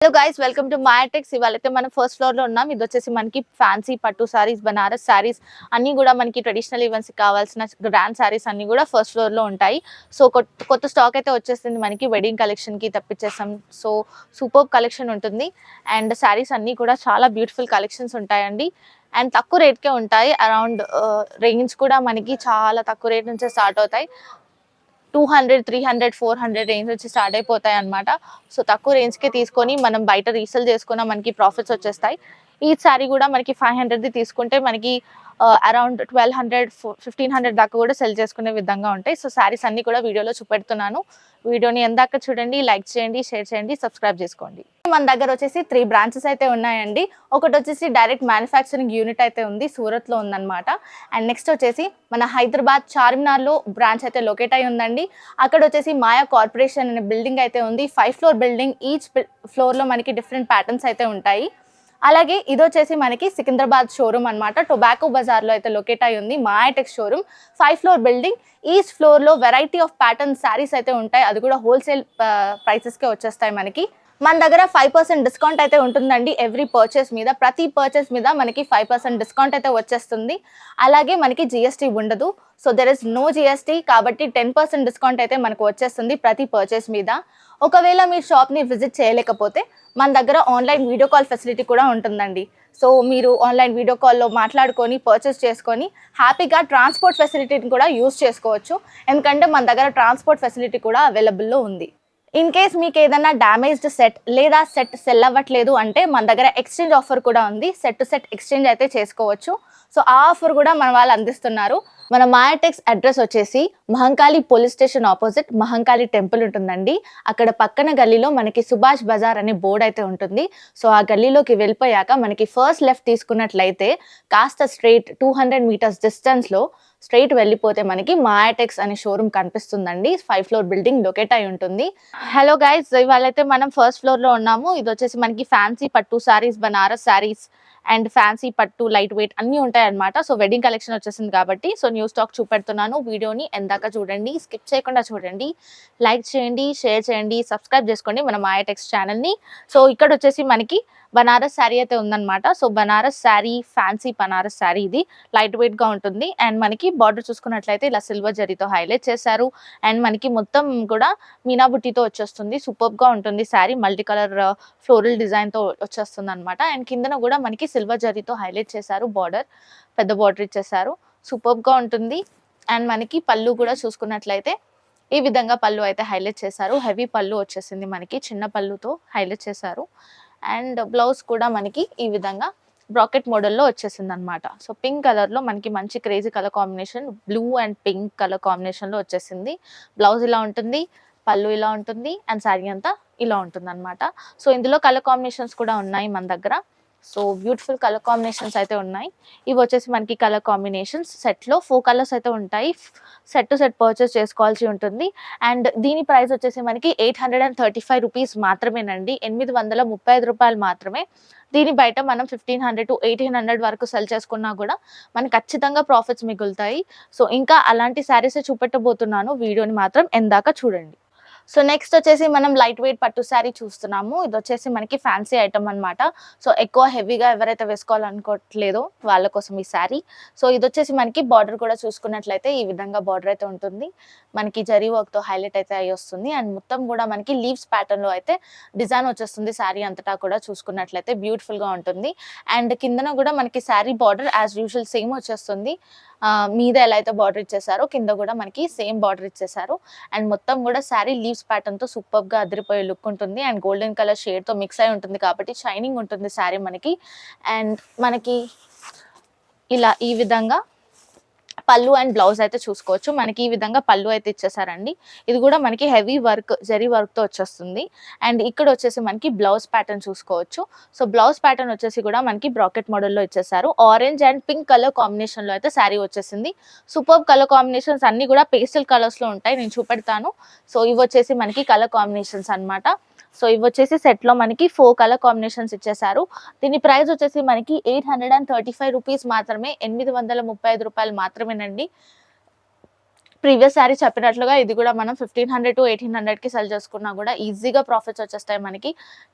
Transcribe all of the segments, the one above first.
Hello guys, welcome to Mayatex. ఇవాళైతే మనం first floor లో ఉన్నాం. ఇది వచ్చేసి మనకి ఫ్యాన్సీ పట్టు సారీస్, బనారస్ సారీస్ అన్ని కూడా మనకి ట్రెడిషనల్ ఈవెంట్స్ కి కావాల్సిన గ్రాండ్ సారీస్ అన్ని కూడా ఫస్ట్ ఫ్లోర్ లో ఉంటాయి. సో కొత్త స్టాక్ అయితే వచ్చేస్తుంది మనకి. వెడ్డింగ్ కలెక్షన్ కి తప్పించేస్తాం. సో సూపర్ కలెక్షన్ ఉంటుంది అండ్ సారీస్ అన్ని కూడా చాలా బ్యూటిఫుల్ కలెక్షన్స్ ఉంటాయండి. అండ్ తక్కువ రేట్కే ఉంటాయి. అరౌండ్ రేంజ్ కూడా మనకి చాలా తక్కువ రేట్ నుంచే స్టార్ట్ అవుతాయి. 200, 300, 400 రేంజ్ వచ్చి స్టార్ట్ అయిపోతాయి అనమాట. సో తక్కువ రేంజ్కే తీసుకొని మనం బయట రీసేల్ చేసుకున్న మనకి ప్రాఫిట్స్ వచ్చేస్తాయి. ఈ సారీ కూడా మనకి 500ది తీసుకుంటే మనకి అరౌండ్ 1200, 1500 దాకా కూడా సెల్ చేసుకునే విధంగా ఉంటాయి. సో సారీస్ అన్ని కూడా వీడియోలో చూపెడుతున్నాను. వీడియోని ఎందాక చూడండి, లైక్ చేయండి, షేర్ చేయండి, సబ్స్క్రైబ్ చేసుకోండి. మన దగ్గర వచ్చేసి 3 బ్రాంచెస్ అయితే ఉన్నాయండి. ఒకటి వచ్చేసి డైరెక్ట్ మ్యానుఫ్యాక్చరింగ్ యూనిట్ అయితే ఉంది, సూరత్లో ఉందన్నమాట. అండ్ నెక్స్ట్ వచ్చేసి మన హైదరాబాద్ చార్మినార్లో బ్రాంచ్ అయితే లొకేట్ అయి ఉందండి. అక్కడ వచ్చేసి మాయా కార్పొరేషన్ అనే బిల్డింగ్ అయితే ఉంది. 5 ఫ్లోర్ బిల్డింగ్. ఈచ్ ఫ్లోర్లో మనకి డిఫరెంట్ ప్యాటర్న్స్ అయితే ఉంటాయి. అలాగే ఇది వచ్చేసి మనకి సికింద్రాబాద్ షోరూమ్ అనమాట. టొబాకో బజార్లో అయితే లొకేట్ అయి ఉంది మాయాటెక్స్ షోరూమ్. 5 floor building. ఈచ్ ఫ్లోర్లో వెరైటీ ఆఫ్ ప్యాటర్న్ శారీస్ అయితే ఉంటాయి. అది కూడా హోల్సేల్ ప్రైసెస్కే వచ్చేస్తాయి మనకి. మన దగ్గర 5% డిస్కౌంట్ అయితే ఉంటుందండి ఎవ్రీ పర్చేస్ మీద. ప్రతి పర్చేస్ మీద మనకి 5% డిస్కౌంట్ అయితే వచ్చేస్తుంది. అలాగే మనకి జిఎస్టీ ఉండదు. So there is no GST, కాబట్టి 10% డిస్కౌంట్ అయితే మనకు వచ్చేస్తుంది ప్రతి పర్చేస్ మీద. ఒకవేళ మీ షాప్ని విజిట్ చేయలేకపోతే మన దగ్గర ఆన్లైన్ వీడియో కాల్ ఫెసిలిటీ కూడా ఉంటుందండి. సో మీరు ఆన్లైన్ వీడియో కాల్లో మాట్లాడుకొని పర్చేస్ చేసుకొని హ్యాపీగా ట్రాన్స్పోర్ట్ ఫెసిలిటీని కూడా యూస్ చేసుకోవచ్చు. ఎందుకంటే మన దగ్గర ట్రాన్స్పోర్ట్ ఫెసిలిటీ కూడా అవైలబుల్లో ఉంది. ఇన్ కేస్ మీకు ఏదైనా డ్యామేజ్డ్ సెట్ లేదా సెట్ సెల్ అవ్వట్లేదు అంటే మన దగ్గర ఎక్స్చేంజ్ ఆఫర్ కూడా ఉంది. సెట్ టు సెట్ ఎక్స్చేంజ్ అయితే చేసుకోవచ్చు. సో ఆ ఆఫర్ కూడా మన వాళ్ళు అందిస్తున్నారు. మన మాయాటెక్స్ అడ్రస్ వచ్చేసి Mahankali police station opposite Mahankali temple ఉంటుందండి. అక్కడ పక్కన గల్లీలో మనకి సుభాష్ బజార్ అనే బోర్డు అయితే ఉంటుంది. సో ఆ గల్లీలోకి వెళ్ళిపోయాక మనకి ఫస్ట్ లెఫ్ట్ తీసుకున్నట్లయితే కాస్త స్ట్రైట్ 200 మీటర్స్ డిస్టెన్స్లో స్ట్రైట్ వెళ్ళిపోతే మనకి మాయాటెక్స్ అనే షోరూమ్ కనిపిస్తుందండి. 5 ఫ్లోర్ బిల్డింగ్ లొకేట్ అయి ఉంటుంది. హలో గైస్, ఇవాళైతే మనం ఫస్ట్ ఫ్లోర్ లో ఉన్నాము. ఇది వచ్చేసి మనకి ఫ్యాన్సీ పట్టు సారీస్, బనారస్ సారీస్ అండ్ ఫ్యాన్సీ పట్టు లైట్ వెయిట్ అన్ని ఉంటాయి అనమాట. సో వెడ్డింగ్ కలెక్షన్ వచ్చేసింది కాబట్టి సో న్యూ స్టాక్ చూపెడుతున్నాను. వీడియోని ఎందాక చూడండి, స్కిప్ చేయకుండా చూడండి, లైక్ చేయండి, షేర్ చేయండి, సబ్స్క్రైబ్ చేసుకోండి మన మాయాటెక్స్ ఛానల్ని. సో ఇక్కడ వచ్చేసి మనకి బనారస్ శారీ అయితే ఉందన్నమాట. సో బనారస్ శారీ, ఫ్యాన్సీ బనారస్ శారీ, ఇది లైట్ వెయిట్ గా ఉంటుంది. అండ్ మనకి బార్డర్ చూసుకున్నట్లయితే ఇలా సిల్వర్ జరీతో హైలైట్ చేశారు. అండ్ మనకి మొత్తం కూడా మీనా బుట్టితో వచ్చేస్తుంది. సూపర్ గా ఉంటుంది sari. Multi colour floral design తో వచ్చేస్తుంది అనమాట. అండ్ కిందన కూడా మనకి సిల్వర్ జరీతో హైలైట్ చేశారు. బార్డర్ పెద్ద బార్డర్ ఇచ్చేసారు. సూపర్ గా ఉంటుంది. అండ్ మనకి పళ్ళు కూడా చూసుకున్నట్లయితే ఈ విధంగా పళ్ళు అయితే హైలైట్ చేశారు. హెవీ పళ్ళు వచ్చేసింది మనకి, చిన్న పళ్ళుతో హైలైట్ చేశారు. అండ్ బ్లౌజ్ కూడా మనకి ఈ విధంగా బ్రాకెట్ మోడల్లో వచ్చేసింది అనమాట. సో పింక్ కలర్లో మనకి మంచి crazy colour combination, blue and pink colour కాంబినేషన్లో వచ్చేసింది. బ్లౌజ్ ఇలా ఉంటుంది, పళ్ళు ఇలా ఉంటుంది, అండ్ శారీ అంతా ఇలా ఉంటుంది అనమాట. సో ఇందులో కలర్ కాంబినేషన్స్ కూడా ఉన్నాయి మన దగ్గర. సో బ్యూటిఫుల్ కలర్ కాంబినేషన్స్ అయితే ఉన్నాయి. ఇవి వచ్చేసి మనకి కలర్ కాంబినేషన్స్. సెట్లో 4 కలర్స్ అయితే ఉంటాయి. సెట్ టు సెట్ పర్చేస్ చేసుకోవాల్సి ఉంటుంది. అండ్ దీని ప్రైస్ వచ్చేసి మనకి 835 రూపీస్ మాత్రమేనండి. 835 రూపాయలు మాత్రమే. దీని బయట మనం 1500 to 1800 వరకు సెల్ చేసుకున్నా కూడా మనకి ఖచ్చితంగా ప్రాఫిట్స్ మిగులుతాయి. సో ఇంకా అలాంటి శారీస్ చూపెట్టబోతున్నాను. వీడియోని మాత్రం ఎందాక చూడండి. సో నెక్స్ట్ వచ్చేసి మనం లైట్ వెయిట్ పట్టు శారీ చూస్తున్నాము. ఇది వచ్చేసి మనకి ఫ్యాన్సీ ఐటమ్ అనమాట. సో ఎక్కువ హెవీగా ఎవరైతే వేసుకోవాలనుకోవట్లేదో వాళ్ళ కోసం ఈ శారీ. సో ఇది వచ్చేసి మనకి బార్డర్ కూడా చూసుకున్నట్లయితే ఈ విధంగా బార్డర్ అయితే ఉంటుంది. మనకి జరీ వర్క్ తో హైలైట్ అయితే అయ్యి వస్తుంది. అండ్ మొత్తం కూడా మనకి లీవ్స్ ప్యాటర్న్ లో అయితే డిజైన్ వచ్చేస్తుంది. శారీ అంతటా కూడా చూసుకున్నట్లయితే బ్యూటిఫుల్ గా ఉంటుంది. అండ్ కిందన కూడా మనకి sari border as usual same వచ్చేస్తుంది. మీద ఎలా అయితే బార్డర్ ఇచ్చేసారో కింద కూడా మనకి సేమ్ బార్డర్ ఇచ్చేసారు. అండ్ మొత్తం కూడా శారీ లీవ్స్ ప్యాటర్న్ తో సూపర్ గా అదిరిపోయే లుక్ ఉంటుంది. అండ్ గోల్డెన్ కలర్ షేడ్ తో మిక్స్ అయి ఉంటుంది కాబట్టి షైనింగ్ ఉంటుంది శారీ మనకి. అండ్ మనకి ఇలా ఈ విధంగా పళ్ళు అండ్ బ్లౌజ్ అయితే చూసుకోవచ్చు. మనకి ఈ విధంగా పళ్ళు అయితే ఇచ్చేసారండి. ఇది కూడా మనకి హెవీ వర్క్, జరీ వర్క్ తో వచ్చేస్తుంది. అండ్ ఇక్కడ వచ్చేసి మనకి బ్లౌజ్ ప్యాటర్న్ చూసుకోవచ్చు. సో బ్లౌజ్ ప్యాటర్న్ వచ్చేసి కూడా మనకి బ్రాకెట్ మోడల్లో ఇచ్చేసారు. Orange and pink colour combination లో అయితే శారీ వచ్చేసింది. సూపర్ కలర్ కాంబినేషన్స్ అన్ని కూడా పేస్టల్ కలర్స్ లో ఉంటాయి, నేను చూపెడతాను. సో ఇవి వచ్చేసి మనకి కలర్ కాంబినేషన్స్ అనమాట. సో ఇవి వచ్చేసి సెట్ లో మనకి 4 కలర్ కాంబినేషన్స్ ఇచ్చేసారు. దీని ప్రైస్ వచ్చేసి మనకి 835 రూపీస్ మాత్రమే. 835 రూపాయలు మాత్రమేనండి. ప్రీవియస్ శారీ చెప్పినట్లుగా ఇది కూడా మనం 1500 to 1800కి సెల్ చేసుకున్నా కూడా ఈజీగా ప్రాఫిట్స్ వచ్చేస్తాయి, మనకి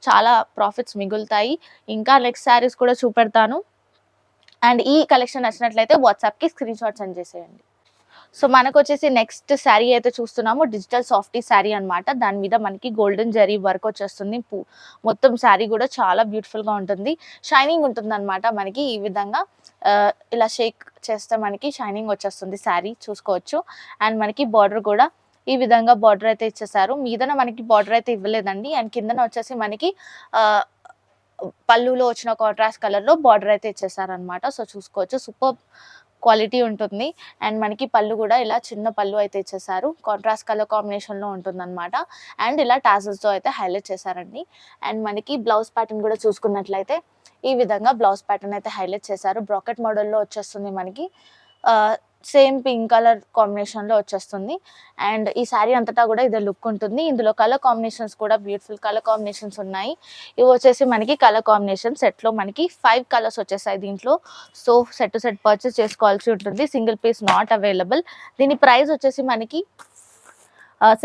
చాలా ప్రాఫిట్స్ మిగులుతాయి. ఇంకా నెక్స్ట్ శారీస్ కూడా చూపెడతాను. అండ్ ఈ కలెక్షన్ నచ్చినట్లయితే వాట్సాప్కి స్క్రీన్ షాట్ సెండ్ చేసేయండి. సో మనకు వచ్చేసి నెక్స్ట్ శారీ అయితే చూస్తున్నాము, డిజిటల్ సాఫ్టీ శారీ అన్నమాట. దాని మీద మనకి గోల్డెన్ జరీ వర్క్ వచ్చేస్తుంది. మొత్తం శారీ కూడా చాలా బ్యూటిఫుల్ గా ఉంటుంది, షైనింగ్ ఉంటుంది అనమాట. మనకి ఈ విధంగా ఇలా షేక్ చేస్తే మనకి షైనింగ్ వచ్చేస్తుంది శారీ, చూసుకోవచ్చు. అండ్ మనకి బార్డర్ కూడా ఈ విధంగా బార్డర్ అయితే ఇచ్చేసారు. మీదన మనకి బార్డర్ అయితే ఇవ్వలేదండి. అండ్ కిందన వచ్చేసి మనకి పళ్ళులో వచ్చిన కాంట్రాస్ట్ కలర్ లో బార్డర్ అయితే ఇచ్చేసారనమాట. సో చూసుకోవచ్చు, సూపర్ క్వాలిటీ ఉంటుంది. అండ్ మనకి పళ్ళు కూడా ఇలా చిన్న పళ్ళు అయితే ఇచ్చేసారు, కాంట్రాస్ట్ కలర్ కాంబినేషన్ లో ఉంటుంది అనమాట. అండ్ ఇలా టాజల్స్ తో అయితే హైలైట్ చేశారండి. అండ్ మనకి బ్లౌజ్ ప్యాటర్న్ కూడా చూసుకున్నట్లయితే ఈ విధంగా బ్లౌజ్ ప్యాటర్న్ అయితే హైలైట్ చేశారు. బ్రాకెట్ మోడల్లో వచ్చేస్తుంది మనకి, సేమ్ పింక్ కలర్ కాంబినేషన్ లో వచ్చేస్తుంది. అండ్ ఈ శారీ అంతటా కూడా ఇదే లుక్ ఉంటుంది. ఇందులో కలర్ కాంబినేషన్స్ కూడా బ్యూటిఫుల్ కలర్ కాంబినేషన్స్ ఉన్నాయి. ఇవి వచ్చేసి మనకి కలర్ కాంబినేషన్ సెట్ లో మనకి 5 కలర్స్ వచ్చేసాయి దీంట్లో. So set to set purchase చేసుకోవాల్సి ఉంటుంది, సింగిల్ పీస్ నాట్ అవైలబుల్. దీని ప్రైస్ వచ్చేసి మనకి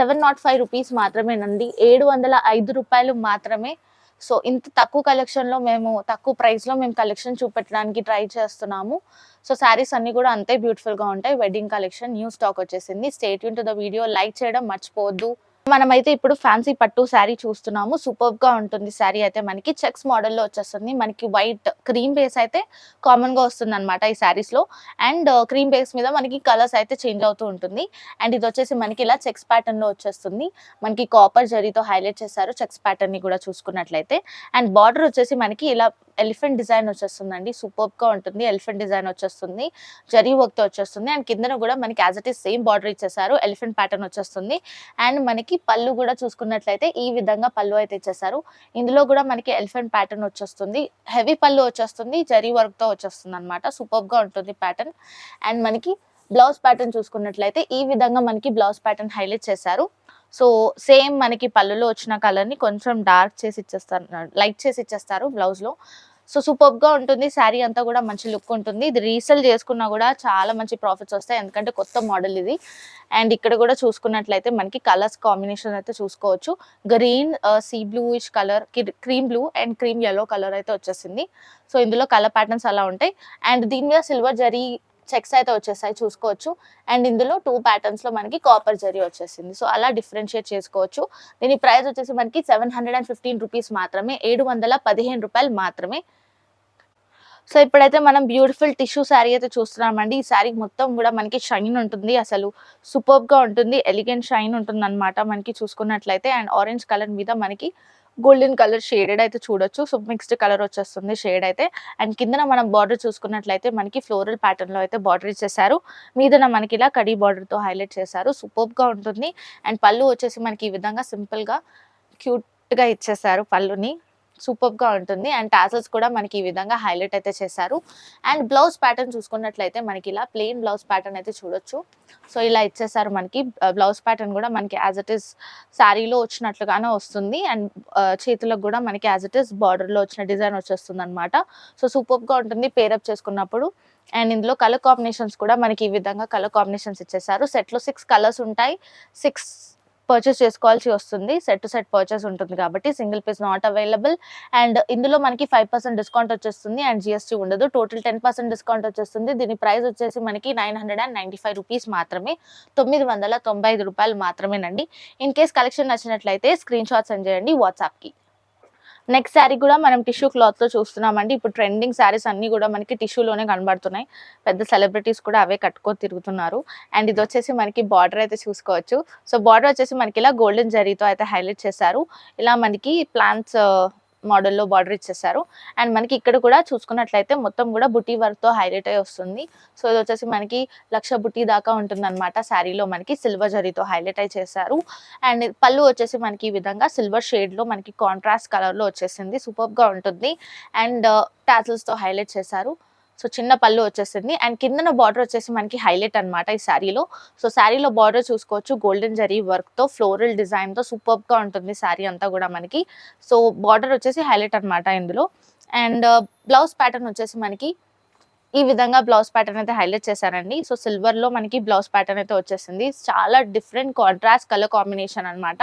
705 రూపీస్ మాత్రమేనండి, 705 రూపాయలు మాత్రమే. సో ఇంత తక్కువ కలెక్షన్లో మేము తక్కువ ప్రైస్లో మేము కలెక్షన్ చూపెట్టడానికి ట్రై చేస్తున్నాము. సో శారీస్ అన్ని కూడా అంతే బ్యూటిఫుల్గా ఉంటాయి. వెడ్డింగ్ కలెక్షన్ న్యూ స్టాక్ వచ్చేసింది. Stay tune to the video, like చేయడం మర్చిపోవద్దు. మనమైతే ఇప్పుడు ఫ్యాన్సీ పట్టు శారీ చూస్తున్నాము. సూపర్ గా ఉంటుంది శారీ అయితే, మనకి చెక్స్ మోడల్లో వచ్చేస్తుంది. మనకి వైట్ క్రీమ్ బేస్ అయితే కామన్ గా వస్తుంది అనమాట ఈ శారీస్ లో. అండ్ క్రీమ్ బేస్ మీద మనకి కలర్స్ అయితే చేంజ్ అవుతూ ఉంటుంది. అండ్ ఇది వచ్చేసి మనకి ఇలా చెక్స్ ప్యాటర్న్ లో వచ్చేస్తుంది. మనకి కాపర్ జరీతో హైలైట్ చేశారు చెక్స్ ప్యాటర్న్ ని కూడా చూసుకున్నట్లయితే. అండ్ బార్డర్ వచ్చేసి మనకి ఇలా ఎలిఫెంట్ డిజైన్ వచ్చేస్తుందండి, సూపర్ గా ఉంటుంది. ఎలిఫెంట్ డిజైన్ వచ్చేస్తుంది, జరీ వర్క్ తో వచ్చేస్తుంది. అండ్ కిందన కూడా మనకి as it is same border ఇచ్చేసారు, ఎలిఫెంట్ ప్యాటర్న్ వచ్చేస్తుంది. అండ్ మనకి పళ్ళు కూడా చూసుకున్నట్లయితే ఈ విధంగా పళ్ళు అయితే ఇచ్చేసారు. ఇందులో కూడా మనకి ఎలిఫెంట్ ప్యాటర్న్ వచ్చేస్తుంది, హెవీ పళ్ళు వచ్చేస్తుంది, జరీ వర్క్ తో వచ్చేస్తుంది అనమాట. సూపర్ గా ఉంటుంది ప్యాటర్న్. అండ్ మనకి బ్లౌజ్ ప్యాటర్న్ చూసుకున్నట్లయితే ఈ విధంగా మనకి బ్లౌజ్ ప్యాటర్న్ హైలైట్ చేశారు. సో సేమ్ మనకి పళ్ళులో వచ్చిన కలర్ ని కొంచెం డార్క్ చేసి ఇచ్చేస్తారు, లైట్ చేసి ఇచ్చేస్తారు బ్లౌజ్ లో. సో సూపర్ గా ఉంటుంది శారీ అంతా కూడా, మంచి లుక్ ఉంటుంది. ఇది రీసేల్ చేసుకున్నా కూడా చాలా మంచి ప్రాఫిట్స్ వస్తాయి, ఎందుకంటే కొత్త మోడల్ ఇది. అండ్ ఇక్కడ కూడా చూసుకున్నట్లయితే మనకి కలర్స్ కాంబినేషన్ అయితే చూసుకోవచ్చు. Green, sea bluish colour, cream blue and cream yellow colour అయితే వచ్చేసింది. సో ఇందులో కలర్ ప్యాటర్న్స్ అలా ఉంటాయి. అండ్ దీని మీద సిల్వర్ జరీ చెక్స్ అయితే వచ్చేసాయి, చూసుకోవచ్చు. అండ్ ఇందులో 2 ప్యాటర్న్స్ లో మనకి కాపర్ జరీ వచ్చేసింది. సో అలా డిఫరెన్షియేట్ చేసుకోవచ్చు. దీని ప్రైస్ వచ్చేసి మనకి 715 రూపీస్ మాత్రమే, 715 రూపాయలు మాత్రమే. సో ఇప్పుడైతే మనం బ్యూటిఫుల్ టిష్యూ శారీ అయితే చూస్తున్నామండి. ఈ శారీ మొత్తం కూడా మనకి షైన్ ఉంటుంది, అసలు సూపర్ గా ఉంటుంది, ఎలిగెంట్ షైన్ ఉంటుంది అనమాట మనకి చూసుకున్నట్లయితే. అండ్ ఆరెంజ్ కలర్ మీద మనకి గోల్డెన్ కలర్ షేడెడ్ అయితే చూడొచ్చు. సో మిక్స్డ్ కలర్ వచ్చేస్తుంది షేడ్ అయితే. అండ్ కిందన మనం బార్డర్ చూసుకున్నట్లయితే మనకి ఫ్లోరల్ ప్యాటర్న్ లో అయితే బార్డర్ ఇచ్చేసారు. మీదన మనకి ఇలా కడీ బార్డర్ తో హైలైట్ చేశారు, సూపర్ గా ఉంటుంది. అండ్ పళ్ళు వచ్చేసి మనకి ఈ విధంగా సింపుల్ గా క్యూట్ గా ఇచ్చేసారు పళ్ళుని, సూపర్ గా ఉంటుంది. అండ్ టాసల్స్ కూడా మనకి ఈ విధంగా హైలైట్ అయితే చేశారు. అండ్ బ్లౌజ్ ప్యాటర్న్ చూసుకున్నట్లయితే మనకి ఇలా ప్లెయిన్ బ్లౌజ్ ప్యాటర్న్ అయితే చూడొచ్చు. సో ఇలా ఇచ్చేసారు మనకి. బ్లౌజ్ ప్యాటర్న్ కూడా మనకి యాజ్ ఇట్ ఈస్ శారీలో వచ్చినట్లుగానే వస్తుంది. అండ్ చేతులకు కూడా మనకి యాజ్ ఇట్ ఈస్ బార్డర్ లో వచ్చిన డిజైన్ వచ్చేస్తుంది అనమాట. సో సూపర్ గా ఉంటుంది పేరప్ చేసుకున్నప్పుడు. అండ్ ఇందులో కలర్ కాంబినేషన్స్ కూడా మనకి ఈ విధంగా కలర్ కాంబినేషన్స్ ఇచ్చేసారు. సెట్ లో 6 కలర్స్ ఉంటాయి, 6 పర్చేస్ చేసుకోవాల్సి వస్తుంది. సెట్ టు సెట్ పర్చేస్ ఉంటుంది కాబట్టి single piece not available. And ఇందులో మనకి 5% డిస్కౌంట్ వచ్చేస్తుంది అండ్ జిఎస్టీ ఉండదు. టోటల్ 10% డిస్కౌంట్ వచ్చేస్తుంది. దీని ప్రైస్ వచ్చేసి మనకి 995 రూపీస్ మాత్రమే, 995 రూపాయలు మాత్రమేనండి. ఇన్ కేస్ కలెక్షన్ నచ్చినట్లయితే స్క్రీన్ షాట్ సెండ్ చేయండి వాట్సాప్కి. నెక్స్ట్ శారీ కూడా మనం టిష్యూ క్లాత్ లో చూస్తున్నామండి. ఇప్పుడు ట్రెండింగ్ శారీస్ అన్ని కూడా మనకి టిష్యూలోనే కనబడుతున్నాయి, పెద్ద సెలబ్రిటీస్ కూడా అవే కట్టుకొని తిరుగుతున్నారు. అండ్ ఇది వచ్చేసి మనకి బార్డర్ అయితే చూసుకోవచ్చు. సో బార్డర్ వచ్చేసి మనకి ఇలా గోల్డెన్ జరీతో అయితే హైలైట్ చేశారు. ఇలా మనకి ప్లాంట్స్ మోడల్లో బార్డర్ ఇచ్చేసారు. అండ్ మనకి ఇక్కడ కూడా చూసుకున్నట్లయితే మొత్తం కూడా బుటీ వర్క్ తో హైలైట్ అయి వస్తుంది. సో ఇది వచ్చేసి మనకి 1,00,000 బుటీ దాకా ఉంటుంది అనమాట. శారీలో మనకి సిల్వర్ జరీతో హైలైట్ అయి చేశారు. అండ్ పళ్ళు వచ్చేసి మనకి ఈ విధంగా సిల్వర్ షేడ్ లో మనకి కాంట్రాస్ట్ కలర్ లో వచ్చేసింది, సూపర్ గా ఉంటుంది. అండ్ టాసిల్స్ తో హైలైట్ చేశారు. సో చిన్న పళ్ళు వచ్చేసింది. అండ్ కిందన బార్డర్ వచ్చేసి మనకి హైలైట్ అనమాట ఈ శారీలో. సో శారీలో బార్డర్ చూసుకోవచ్చు, గోల్డెన్ జరీ వర్క్ తో ఫ్లోరల్ డిజైన్ తో సూపర్ గా ఉంటుంది శారీ అంతా కూడా మనకి. సో బార్డర్ వచ్చేసి హైలైట్ అనమాట ఇందులో. అండ్ బ్లౌజ్ ప్యాటర్న్ వచ్చేసి మనకి ఈ విధంగా బ్లౌజ్ ప్యాటర్న్ అయితే హైలైట్ చేశారండి. సో సిల్వర్‌లో మనకి బ్లౌజ్ ప్యాటర్న్ అయితే వచ్చేసింది. చాలా డిఫరెంట్ కాంట్రాస్ట్ కలర్ కాంబినేషన్ అన్నమాట.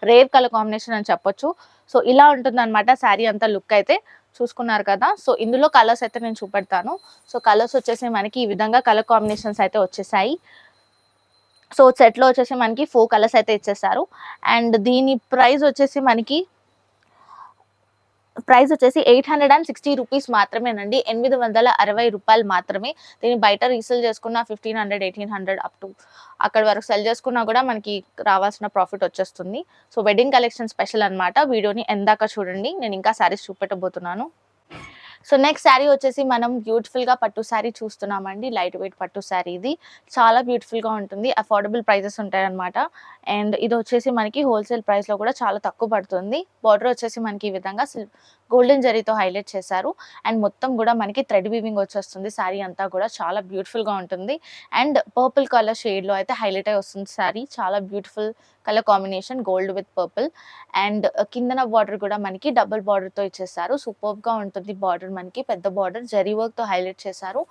రేర్ కలర్ కాంబినేషన్ అని చెప్పొచ్చు. సో ఇలా ఉంటుందన్నమాట శారీ అంతా లుక్ అయితే. చూసుకున్నారు కదా! సో ఇందులో కలర్స్ అయితే నేను చూపెడతాను. సో కలర్స్ వచ్చేసి మనకి ఈ విధంగా కలర్ కాంబినేషన్స్ అయితే వచ్చేసాయి. సో సెట్‌లో వచ్చేసి మనకి 4 కలర్స్ అయితే ఇచ్చేసారు. అండ్ దీని ప్రైస్ వచ్చేసి మనకి రూ. 860 మాత్రమేనండి. రూ. 860 మాత్రమే. దీన్ని బయట రీసేల్ చేసుకున్న 1500, 1800 అప్ టు అక్కడి వరకు సెల్ చేసుకున్నా కూడా మనకి రావాల్సిన ప్రాఫిట్ వచ్చేస్తుంది. సో వెడ్డింగ్ కలెక్షన్ స్పెషల్ అన్నమాట. వీడియోని ఎందాక చూడండి. నేను ఇంకా శారీస్ చూపెట్టబోతున్నాను. సో నెక్స్ట్ శారీ వచ్చేసి మనం బ్యూటిఫుల్‌గా పట్టు శారీ చూస్తున్నామండి. లైట్ వెయిట్ పట్టు శారీ ఇది. చాలా బ్యూటిఫుల్‌గా ఉంటుంది. అఫోర్డబుల్ ప్రైజెస్ ఉంటాయన్నమాట. అండ్ ఇది వచ్చేసి మనకి హోల్‌సేల్ ప్రైస్‌లో కూడా చాలా తక్కువ పడుతుంది. బార్డర్ వచ్చేసి మనకి ఈ విధంగా గోల్డెన్ జరీతో హైలైట్ చేశారు. అండ్ మొత్తం కూడా మనకి థ్రెడ్ వీవింగ్ వచ్చేస్తుంది. శారీ అంతా కూడా చాలా బ్యూటిఫుల్‌గా ఉంటుంది. అండ్ పర్పుల్ కలర్ షేడ్‌లో అయితే హైలైట్ అయ్యి వస్తుంది శారీ. చాలా beautiful colour combination gold with purple. And కిందన బార్డర్ కూడా మనకి డబుల్ బార్డర్‌తో ఇచ్చేసారు. సూపర్బ్‌గా ఉంటుంది బార్డర్ మనకి. పెద్ద బార్డర్ జరీ వర్క్‌తో హైలైట్ చేశారు.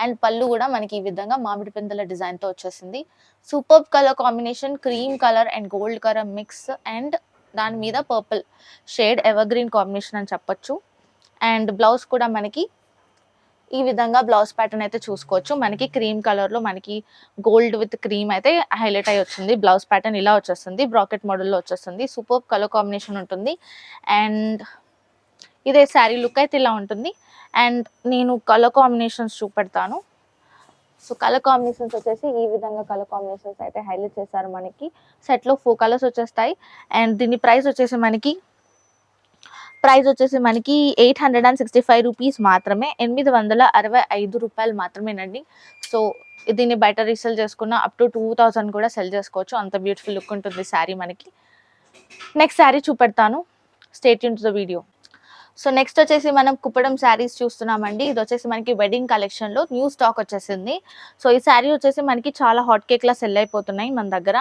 అండ్ పళ్ళు కూడా మనకి ఈ విధంగా మామిడి పిందెల డిజైన్‌తో వచ్చేసింది. Superb colour combination cream colour and gold colour mix and దాని మీద పర్పుల్ షేడ్ ఎవర్‌గ్రీన్ కాంబినేషన్ అని చెప్పొచ్చు. అండ్ బ్లౌజ్ కూడా మనకి ఈ విధంగా బ్లౌజ్ ప్యాటర్న్ అయితే చూసుకోవచ్చు. మనకి క్రీమ్ కలర్‌లో మనకి గోల్డ్ విత్ క్రీమ్ అయితే హైలైట్ అయ్యి వచ్చింది. బ్లౌజ్ ప్యాటర్న్ ఇలా వచ్చేస్తుంది. బ్రాకెట్ మోడల్‌లో వచ్చేస్తుంది. సూపర్బ్ కలర్ కాంబినేషన్ ఉంటుంది. అండ్ ఇదే శారీ లుక్ అయితే ఇలా ఉంటుంది. అండ్ నేను కలర్ కాంబినేషన్స్ చూపెడతాను. సో కలర్ కాంబినేషన్స్ వచ్చేసి ఈ విధంగా కలర్ కాంబినేషన్స్ అయితే హైలైట్ చేశారు మనకి. సెట్‌లో 4 కలర్స్ వచ్చేస్తాయి. అండ్ దీని ప్రైస్ వచ్చేసి మనకి రూ. 865 మాత్రమే. రూ. 865 మాత్రమేనండి. సో దీన్ని బయట రీసేల్ చేసుకున్న అప్ టు 2000 కూడా సెల్ చేసుకోవచ్చు. అంత బ్యూటిఫుల్ లుక్ ఉంటుంది శారీ మనకి. నెక్స్ట్ శారీ చూపెడతాను. Stay tune to the video. So next వచ్చేసి మనం కుప్పడం శారీస్ చూస్తున్నామండి. ఇది వచ్చేసి మనకి వెడ్డింగ్ కలెక్షన్‌లో న్యూ స్టాక్ వచ్చేసింది. సో ఈ శారీ వచ్చేసి మనకి చాలా హాట్ కేక్‌లా సెల్ అయిపోతున్నాయి మన దగ్గర.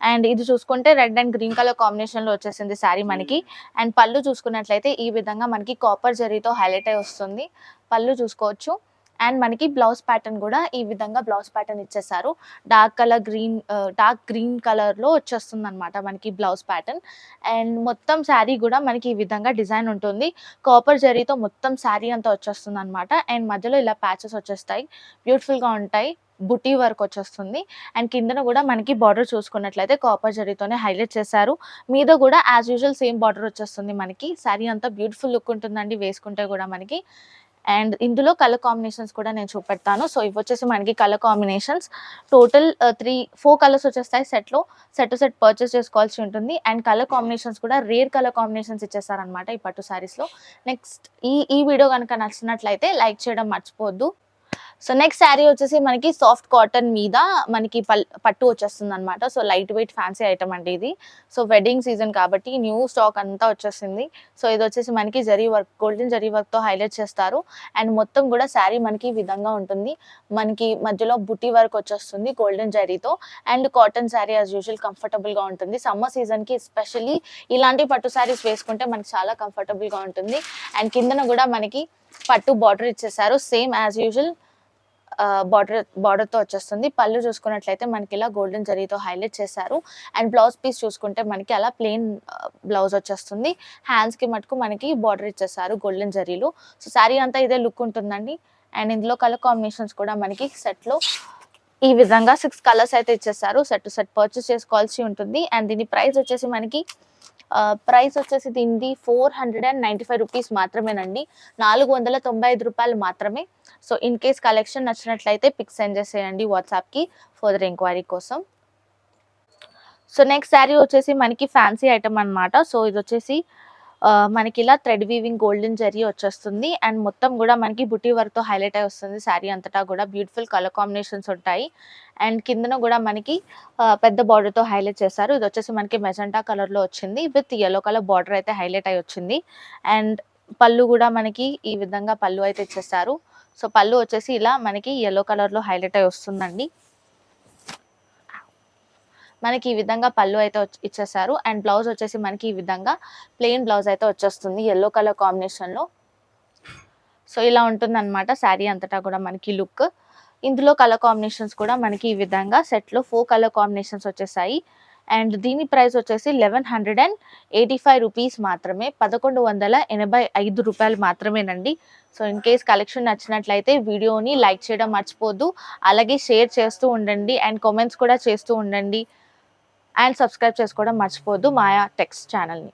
అండ్ ఇది చూసుకుంటే రెడ్ అండ్ గ్రీన్ కలర్ కాంబినేషన్‌లో వచ్చేసింది శారీ మనకి. అండ్ పళ్ళు చూసుకున్నట్లయితే ఈ విధంగా మనకి కాపర్ జరీతో హైలైట్ అయ్యి వస్తుంది. పళ్ళు చూసుకోవచ్చు. అండ్ మనకి బ్లౌజ్ ప్యాటర్న్ కూడా ఈ విధంగా బ్లౌజ్ ప్యాటర్న్ ఇచ్చేసారు. డార్క్ గ్రీన్ కలర్‌లో వచ్చేస్తుందన్నమాట మనకి బ్లౌజ్ ప్యాటర్న్. అండ్ మొత్తం శారీ కూడా మనకి ఈ విధంగా డిజైన్ ఉంటుంది. కాపర్ జరీతో మొత్తం శారీ అంతా వచ్చేస్తుందన్నమాట. అండ్ మధ్యలో ఇలా ప్యాచెస్ వచ్చేస్తాయి. బ్యూటిఫుల్‌గా ఉంటాయి. బుటీ వర్క్ వచ్చేస్తుంది. అండ్ కిందన కూడా మనకి బార్డర్ చూసుకున్నట్లయితే కాపర్ జరీతోనే హైలైట్ చేశారు. మీద కూడా యాజ్ యూజువల్ సేమ్ బార్డర్ వచ్చేస్తుంది మనకి. శారీ అంతా బ్యూటిఫుల్ లుక్ ఉంటుందండి వేసుకుంటే కూడా మనకి. అండ్ ఇందులో కలర్ కాంబినేషన్స్ కూడా నేను చూపెడతాను. సో ఇవి వచ్చేసి మనకి కలర్ కాంబినేషన్స్ టోటల్ 4 కలర్స్ వచ్చేస్తాయి సెట్‌లో. సెట్ టు సెట్ పర్చేస్ చేసుకోవాల్సి ఉంటుంది. అండ్ కలర్ కాంబినేషన్స్ కూడా రేర్ కలర్ కాంబినేషన్స్ ఇచ్చేసారనమాట ఈ పట్టు శారీస్‌లో. నెక్స్ట్ ఈ వీడియో కనుక నచ్చినట్లయితే లైక్ చేయడం మర్చిపోవద్దు. సో నెక్స్ట్ శారీ వచ్చేసి మనకి సాఫ్ట్ కాటన్ మీద మనకి పట్టు వచ్చేస్తుందన్నమాట. So light weight fancy item అండి ఇది. సో వెడ్డింగ్ సీజన్ కాబట్టి న్యూ స్టాక్ అంతా వచ్చేసింది. సో ఇది వచ్చేసి మనకి జరీ వర్క్ గోల్డెన్ జరీ వర్క్‌తో హైలైట్ చేస్తారు. అండ్ మొత్తం కూడా శారీ మనకి ఈ విధంగా ఉంటుంది. మనకి మధ్యలో బుటీ వర్క్ వచ్చేస్తుంది గోల్డెన్ జరీతో. And cotton sari as usual కంఫర్టబుల్‌గా ఉంటుంది. సమ్మర్ సీజన్‌కి ఎస్పెషల్లీ ఇలాంటి పట్టు శారీస్ వేసుకుంటే మనకి చాలా కంఫర్టబుల్‌గా ఉంటుంది. అండ్ కిందన కూడా మనకి పట్టు బార్డర్ ఇచ్చేసారు. సేమ్ యాజ్ యూజువల్ బార్డర్‌తో వచ్చేస్తుంది. పళ్ళు చూసుకున్నట్లయితే మనకి ఇలా గోల్డెన్ జరీతో హైలైట్ చేశారు. అండ్ బ్లౌజ్ పీస్ చూసుకుంటే మనకి అలా ప్లెయిన్ బ్లౌజ్ వచ్చేస్తుంది. హ్యాండ్స్‌కి మటుకు మనకి బార్డర్ ఇచ్చేసారు గోల్డెన్ జరీలో. సో శారీ అంతా ఇదే లుక్ ఉంటుందండి. అండ్ ఇందులో కలర్ కాంబినేషన్స్ కూడా మనకి సెట్‌లో ఈ విధంగా 6 కలర్స్ అయితే ఇచ్చేసారు. సెట్ టు సెట్ పర్చేస్ చేసుకోవాల్సి ఉంటుంది. అండ్ దీని ప్రైస్ వచ్చేసి మనకి దీనిది రూ. 495 మాత్రమేనండి. రూ. 495 మాత్రమే. సో ఇన్ కేస్ కలెక్షన్ నచ్చినట్లయితే పిక్స్ సెండ్ చేసేయండి వాట్సాప్‌కి ఫర్దర్ ఎంక్వైరీ కోసం. సో నెక్స్ట్ శారీ వచ్చేసి మనకి ఫ్యాన్సీ ఐటమ్ అన్నమాట. సో ఇది వచ్చేసి మనకి ఇలా థ్రెడ్ వీవింగ్ గోల్డెన్ జరీ వచ్చేస్తుంది. అండ్ మొత్తం కూడా మనకి బుటీ వర్క్‌తో హైలైట్ అయ్యి వస్తుంది. శారీ అంతటా కూడా బ్యూటిఫుల్ కలర్ కాంబినేషన్స్ ఉంటాయి. అండ్ కిందన కూడా మనకి పెద్ద బార్డర్‌తో హైలైట్ చేశారు. ఇది వచ్చేసి మనకి మెజెంటా కలర్‌లో వచ్చింది. విత్ యెల్లో కలర్ బార్డర్ అయితే హైలైట్ అయ్యి వచ్చింది. అండ్ పళ్ళు కూడా మనకి ఈ విధంగా పళ్ళు అయితే ఇచ్చేసారు. సో పళ్ళు వచ్చేసి ఇలా మనకి యెల్లో కలర్‌లో హైలైట్ అయ్యి వస్తుందండి. మనకి ఈ విధంగా పళ్ళు అయితే ఇచ్చేసారు. అండ్ బ్లౌజ్ వచ్చేసి మనకి ఈ విధంగా ప్లెయిన్ బ్లౌజ్ అయితే వచ్చేస్తుంది యెల్లో కలర్ కాంబినేషన్‌లో. సో ఇలా ఉంటుందన్నమాట శారీ అంతటా కూడా మనకి లుక్. ఇందులో కలర్ కాంబినేషన్స్ కూడా మనకి ఈ విధంగా సెట్‌లో 4 కలర్ కాంబినేషన్స్ వచ్చేసాయి. అండ్ దీని ప్రైస్ వచ్చేసి రూ. 1185 మాత్రమే. రూ. 1185 మాత్రమేనండి. సో ఇన్ కేస్ కలెక్షన్ నచ్చినట్లయితే వీడియోని లైక్ చేయడం మర్చిపోద్దు. అలాగే షేర్ చేస్తూ ఉండండి అండ్ కామెంట్స్ కూడా చేస్తూ ఉండండి. అండ్ సబ్స్క్రైబ్ చేసుకోవడం మర్చిపోద్దు మాయా టెక్స్ ఛానల్‌ని.